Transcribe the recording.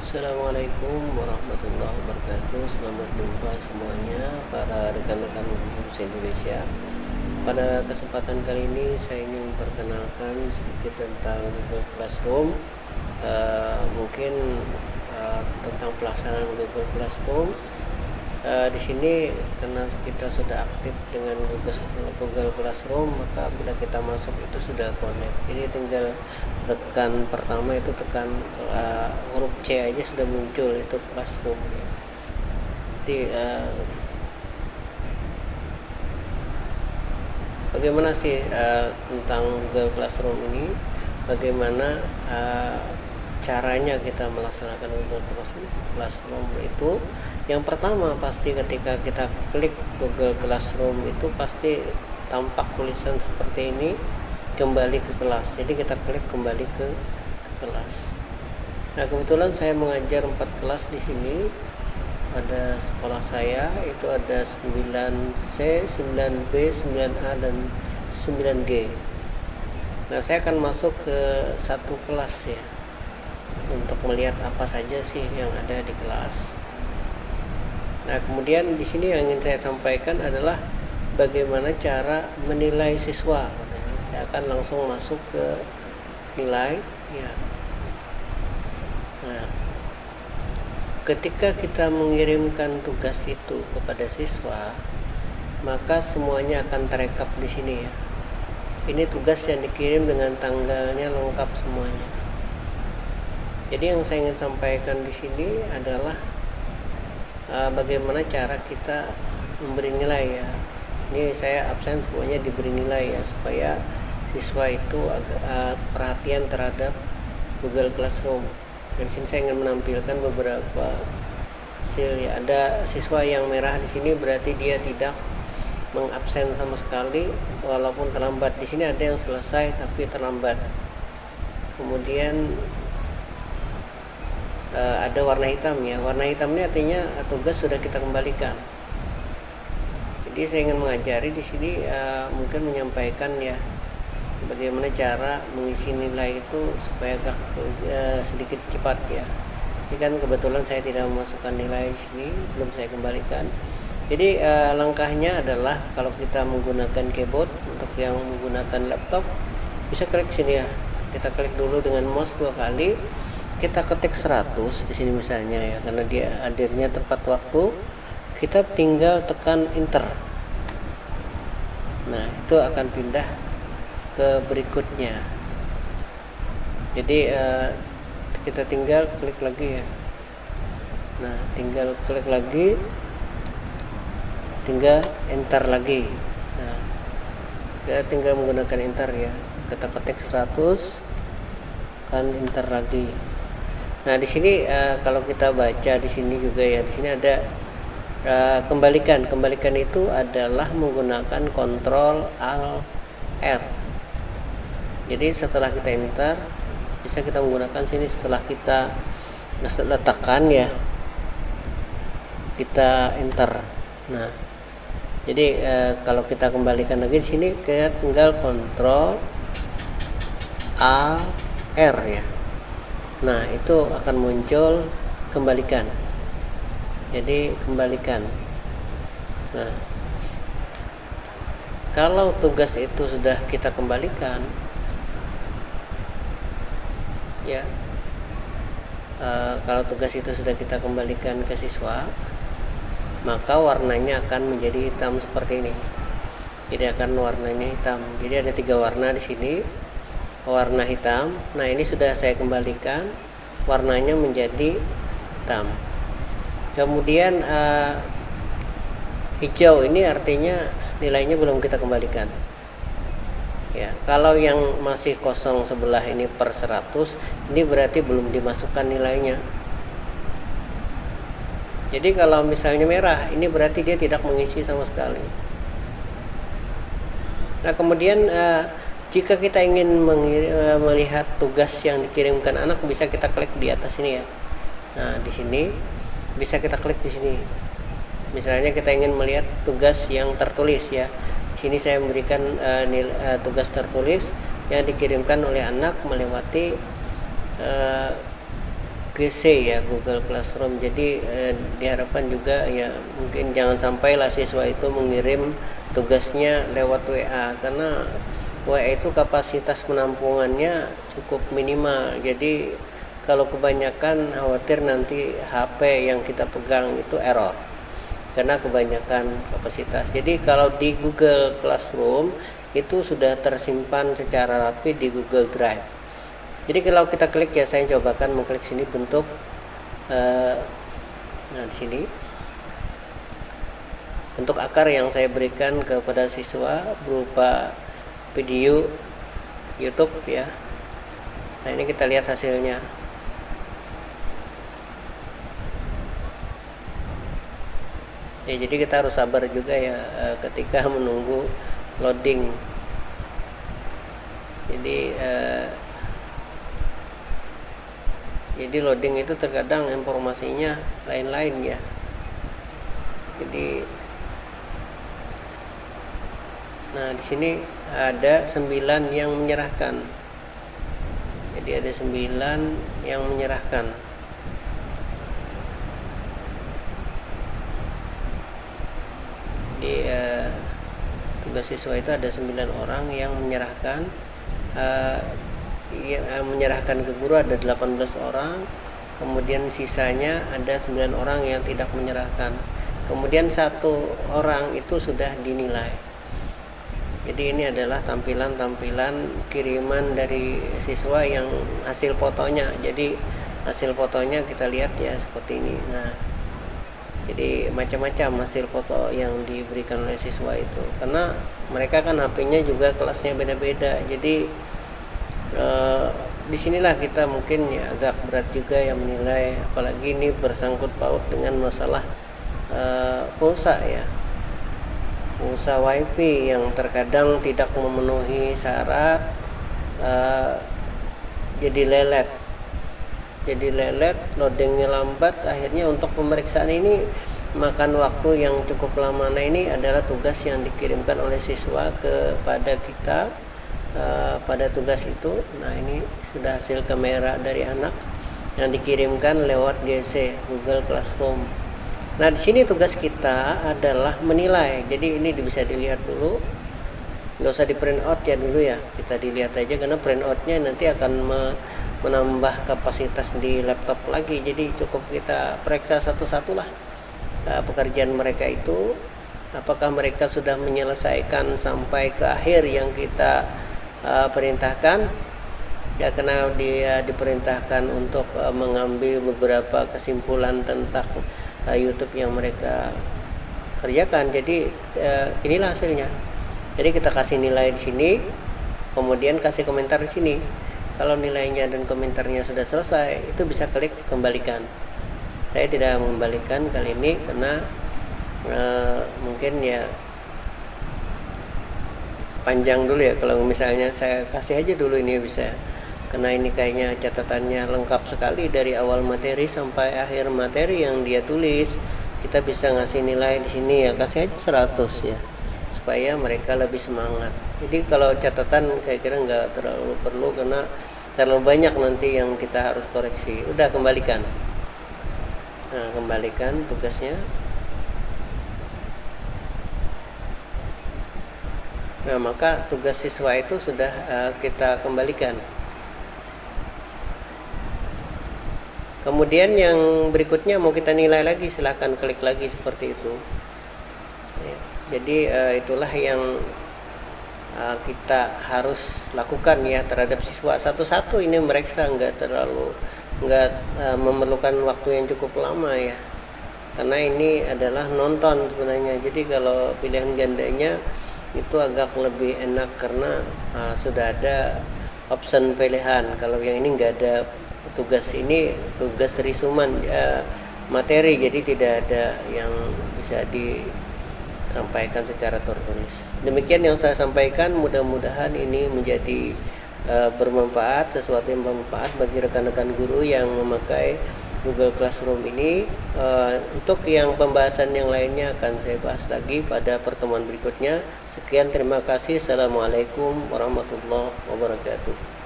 Assalamualaikum warahmatullahi wabarakatuh. Selamat jumpa semuanya para rekan-rekan bahasa Indonesia. Pada kesempatan kali ini saya ingin memperkenalkan sedikit tentang Google Classroom. Mungkin tentang pelaksanaan Google Classroom. Di sini karena kita sudah aktif dengan Google Classroom, maka bila kita masuk itu sudah connect. Jadi tinggal tekan pertama itu tekan huruf C aja sudah muncul itu Classroom. Jadi bagaimana sih tentang Google Classroom ini? Bagaimana caranya kita melaksanakan Google Classroom itu? Yang pertama pasti ketika kita klik Google Classroom itu pasti tampak tulisan seperti ini, kembali ke kelas. Jadi kita klik kembali ke kelas. Nah, kebetulan saya mengajar 4 kelas di sini. Pada sekolah saya itu ada 9C, 9B, 9A dan 9G. Nah, saya akan masuk ke satu kelas ya, untuk melihat apa saja sih yang ada di kelas. Nah, kemudian di sini yang ingin saya sampaikan adalah bagaimana cara menilai siswa. Saya akan langsung masuk ke nilai ya. Nah, ketika kita mengirimkan tugas itu kepada siswa, maka semuanya akan terekap di sini ya. Ini tugas yang dikirim dengan tanggalnya lengkap semuanya. Jadi yang saya ingin sampaikan di sini adalah bagaimana cara kita memberi nilai ya. Ini saya absen semuanya diberi nilai ya, supaya siswa itu agak perhatian terhadap Google Classroom. Dan di sini saya ingin menampilkan beberapa hasil ya. Ada siswa yang merah di sini berarti dia tidak mengabsen sama sekali walaupun terlambat. Di sini ada yang selesai tapi terlambat. Kemudian ada warna hitam ya. Warna hitam ini artinya tugas sudah kita kembalikan. Jadi saya ingin mengajari di sini mungkin menyampaikan ya bagaimana cara mengisi nilai itu supaya agak sedikit cepat ya. Ini kan kebetulan saya tidak memasukkan nilai di sini, belum saya kembalikan. Jadi langkahnya adalah kalau kita menggunakan keyboard, untuk yang menggunakan laptop bisa klik sini ya. Kita klik dulu dengan mouse 2 kali. Kita ketik 100 di sini misalnya ya, karena dia hadirnya tepat waktu, kita tinggal tekan enter. Nah, itu akan pindah ke berikutnya. Jadi kita tinggal klik lagi ya. Nah, tinggal klik lagi, tinggal enter lagi. Nah, kita tinggal menggunakan enter ya. Kita ketik 100 kan enter lagi. Nah, di sini kalau kita baca di sini juga ya, di sini ada kembalikan. Kembalikan itu adalah menggunakan Ctrl Alt R. Jadi setelah kita enter, bisa kita menggunakan sini setelah kita letakkan ya, kita enter. Nah, jadi kalau kita kembalikan lagi di sini, kita tinggal Ctrl Alt R ya. Nah, itu akan muncul kembalikan. Jadi kembalikan. Nah, kalau tugas itu sudah kita kembalikan ya, kalau tugas itu sudah kita kembalikan ke siswa, maka warnanya akan menjadi hitam seperti ini. Jadi akan warnanya hitam. Jadi ada 3 warna di sini. Warna hitam. Nah, ini sudah saya kembalikan, warnanya menjadi hitam. Kemudian hijau ini artinya nilainya belum kita kembalikan ya. Kalau yang masih kosong sebelah ini per 100, ini berarti belum dimasukkan nilainya. Jadi kalau misalnya merah, ini berarti dia tidak mengisi sama sekali. Nah, kemudian jika kita ingin melihat tugas yang dikirimkan anak, bisa kita klik di atas ini ya. Nah, di sini bisa kita klik di sini. Misalnya kita ingin melihat tugas yang tertulis ya. Di sini saya memberikan tugas tertulis yang dikirimkan oleh anak melewati GC ya, Google Classroom. Jadi diharapkan juga ya mungkin jangan sampailah siswa itu mengirim tugasnya lewat WA, karena WA itu kapasitas penampungannya cukup minimal. Jadi kalau kebanyakan khawatir nanti HP yang kita pegang itu error karena kebanyakan kapasitas. Jadi kalau di Google Classroom itu sudah tersimpan secara rapi di Google Drive. Jadi kalau kita klik ya, saya cobakan mengklik sini bentuk nah di sini bentuk akar yang saya berikan kepada siswa berupa video YouTube ya. Nah, ini kita lihat hasilnya. Ya, jadi kita harus sabar juga ya ketika menunggu loading. Jadi loading itu terkadang informasinya lain-lain ya. Jadi nah di sini ada 9 yang menyerahkan. Jadi ada 9 yang menyerahkan. Di tugas siswa itu ada 9 orang yang menyerahkan, menyerahkan ke guru ada 18 orang, kemudian sisanya ada 9 orang yang tidak menyerahkan, kemudian 1 orang itu sudah dinilai. Jadi ini adalah tampilan-tampilan kiriman dari siswa yang hasil fotonya. Jadi hasil fotonya kita lihat ya seperti ini. Nah, jadi macam-macam hasil foto yang diberikan oleh siswa itu, karena mereka kan HP-nya juga kelasnya beda-beda. Jadi disinilah kita mungkin ya agak berat juga yang menilai, apalagi ini bersangkut paut dengan masalah pulsa ya, pulsa WiFi yang terkadang tidak memenuhi syarat, jadi lelet, loadingnya lambat, akhirnya untuk pemeriksaan ini makan waktu yang cukup lama. Nah, ini adalah tugas yang dikirimkan oleh siswa kepada kita pada tugas itu. Nah, ini sudah hasil kamera dari anak yang dikirimkan lewat GC, Google Classroom. Nah, di sini tugas kita adalah menilai. Jadi ini bisa dilihat dulu, nggak usah di print out ya dulu ya, kita dilihat aja karena print outnya nanti akan menambah kapasitas di laptop lagi. Jadi cukup kita periksa satu-satu lah pekerjaan mereka itu, apakah mereka sudah menyelesaikan sampai ke akhir yang kita perintahkan ya, karena dia diperintahkan untuk mengambil beberapa kesimpulan tentang YouTube yang mereka kerjakan. Jadi inilah hasilnya. Jadi kita kasih nilai di sini, kemudian kasih komentar di sini. Kalau nilainya dan komentarnya sudah selesai, itu bisa klik kembalikan. Saya tidak mengembalikan kali ini karena mungkin ya panjang dulu ya. Kalau misalnya saya kasih aja dulu ini bisa, karena ini kayaknya catatannya lengkap sekali dari awal materi sampai akhir materi yang dia tulis. Kita bisa ngasih nilai di sini ya, kasih aja 100 ya, supaya mereka lebih semangat. Jadi kalau catatan kira-kira nggak terlalu perlu karena terlalu banyak nanti yang kita harus koreksi. Udah, kembalikan. Nah, kembalikan tugasnya. Nah, maka tugas siswa itu sudah kita kembalikan. Kemudian yang berikutnya mau kita nilai lagi, silahkan klik lagi seperti itu. Jadi itulah yang kita harus lakukan ya terhadap siswa satu-satu. Ini mereka nggak memerlukan waktu yang cukup lama ya, karena ini adalah nonton sebenarnya. Jadi kalau pilihan gandanya itu agak lebih enak karena sudah ada option pilihan. Kalau yang ini nggak ada, tugas ini tugas risuman materi, jadi tidak ada yang bisa disampaikan secara tertulis. Demikian yang saya sampaikan, mudah-mudahan ini menjadi bermanfaat, sesuatu yang bermanfaat bagi rekan-rekan guru yang memakai Google Classroom ini. Untuk yang pembahasan yang lainnya akan saya bahas lagi pada pertemuan berikutnya. Sekian, terima kasih. Assalamualaikum warahmatullahi wabarakatuh.